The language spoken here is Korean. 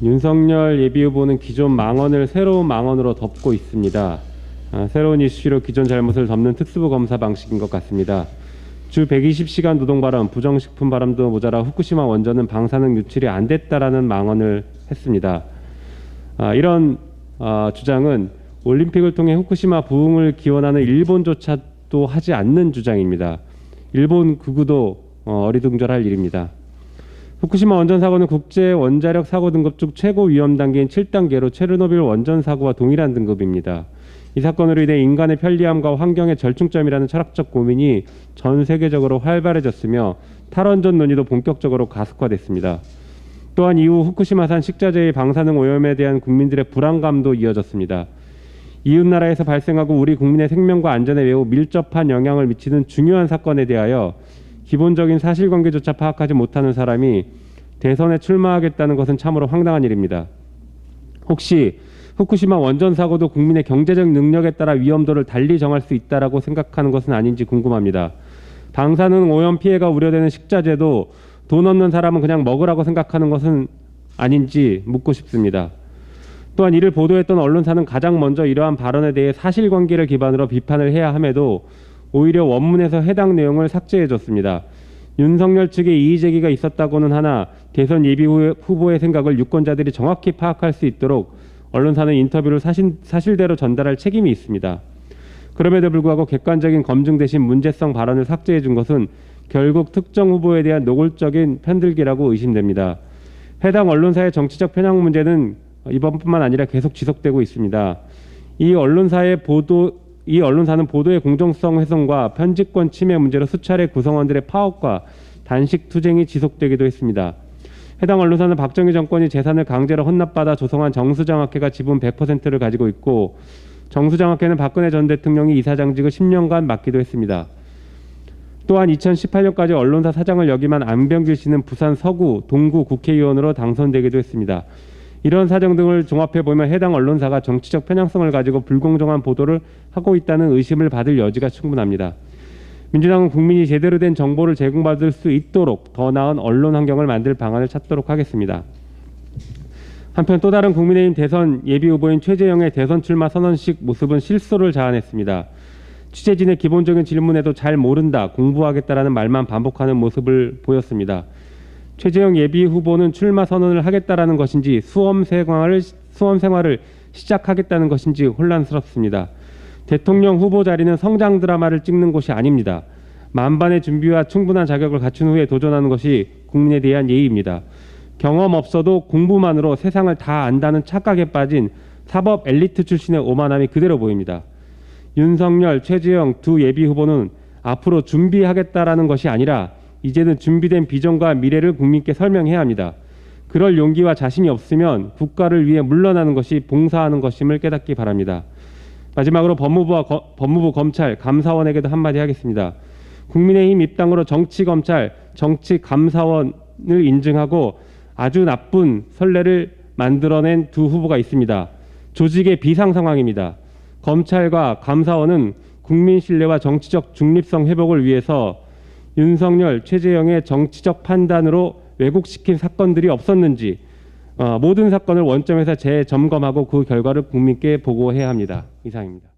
윤석열 예비후보는 기존 망언을 새로운 망언으로 덮고 있습니다. 새로운 이슈로 기존 잘못을 덮는 특수부 검사 방식인 것 같습니다. 주 120시간 노동 발언, 부정식품 발언도 모자라 후쿠시마 원전은 방사능 유출이 안 됐다라는 망언을 했습니다. 이런 주장은 올림픽을 통해 후쿠시마 부흥을 기원하는 일본조차도 하지 않는 주장입니다. 일본 극우도 어리둥절할 일입니다. 후쿠시마 원전 사고는 국제 원자력 사고 등급 중 최고 위험 단계인 7단계로 체르노빌 원전 사고와 동일한 등급입니다. 이 사건으로 인해 인간의 편리함과 환경의 절충점이라는 철학적 고민이 전 세계적으로 활발해졌으며 탈원전 논의도 본격적으로 가속화됐습니다. 또한 이후 후쿠시마산 식자재의 방사능 오염에 대한 국민들의 불안감도 이어졌습니다. 이웃나라에서 발생하고 우리 국민의 생명과 안전에 매우 밀접한 영향을 미치는 중요한 사건에 대하여 기본적인 사실관계조차 파악하지 못하는 사람이 대선에 출마하겠다는 것은 참으로 황당한 일입니다. 혹시 후쿠시마 원전 사고도 국민의 경제적 능력에 따라 위험도를 달리 정할 수 있다라고 생각하는 것은 아닌지 궁금합니다. 방사능 오염 피해가 우려되는 식자재도 돈 없는 사람은 그냥 먹으라고 생각하는 것은 아닌지 묻고 싶습니다. 또한 이를 보도했던 언론사는 가장 먼저 이러한 발언에 대해 사실관계를 기반으로 비판을 해야 함에도 오히려 원문에서 해당 내용을 삭제해줬습니다. 윤석열 측의 이의제기가 있었다고는 하나 대선 예비 후보의 생각을 유권자들이 정확히 파악할 수 있도록 언론사는 인터뷰를 사실대로 전달할 책임이 있습니다. 그럼에도 불구하고 객관적인 검증 대신 문제성 발언을 삭제해준 것은 결국 특정 후보에 대한 노골적인 편들기라고 의심됩니다. 해당 언론사의 정치적 편향 문제는 이번뿐만 아니라 계속 지속되고 있습니다. 이 언론사는 보도의 공정성 훼손과 편집권 침해 문제로 수차례 구성원들의 파업과 단식 투쟁이 지속되기도 했습니다. 해당 언론사는 박정희 정권이 재산을 강제로 헌납받아 조성한 정수장학회가 지분 100%를 가지고 있고 정수장학회는 박근혜 전 대통령이 이사장직을 10년간 맡기도 했습니다. 또한 2018년까지 언론사 사장을 역임한 안병길 씨는 부산 서구, 동구 국회의원으로 당선되기도 했습니다. 이런 사정 등을 종합해보면 해당 언론사가 정치적 편향성을 가지고 불공정한 보도를 하고 있다는 의심을 받을 여지가 충분합니다. 민주당은 국민이 제대로 된 정보를 제공받을 수 있도록 더 나은 언론 환경을 만들 방안을 찾도록 하겠습니다. 한편 또 다른 국민의힘 대선 예비후보인 최재형의 대선 출마 선언식 모습은 실소를 자아냈습니다. 취재진의 기본적인 질문에도 잘 모른다, 공부하겠다라는 말만 반복하는 모습을 보였습니다. 최재형 예비후보는 출마 선언을 하겠다라는 것인지 수험 생활을 시작하겠다는 것인지 혼란스럽습니다. 대통령 후보 자리는 성장 드라마를 찍는 곳이 아닙니다. 만반의 준비와 충분한 자격을 갖춘 후에 도전하는 것이 국민에 대한 예의입니다. 경험 없어도 공부만으로 세상을 다 안다는 착각에 빠진 사법 엘리트 출신의 오만함이 그대로 보입니다. 윤석열, 최재형 두 예비후보는 앞으로 준비하겠다라는 것이 아니라 이제는 준비된 비전과 미래를 국민께 설명해야 합니다. 그럴 용기와 자신이 없으면 국가를 위해 물러나는 것이 봉사하는 것임을 깨닫기 바랍니다. 마지막으로 법무부, 검찰, 감사원에게도 한마디 하겠습니다. 국민의힘 입당으로 정치검찰, 정치감사원을 인증하고 아주 나쁜 선례를 만들어낸 두 후보가 있습니다. 조직의 비상 상황입니다. 검찰과 감사원은 국민 신뢰와 정치적 중립성 회복을 위해서 윤석열, 최재형의 정치적 판단으로 왜곡시킨 사건들이 없었는지 모든 사건을 원점에서 재점검하고 그 결과를 국민께 보고해야 합니다. 이상입니다.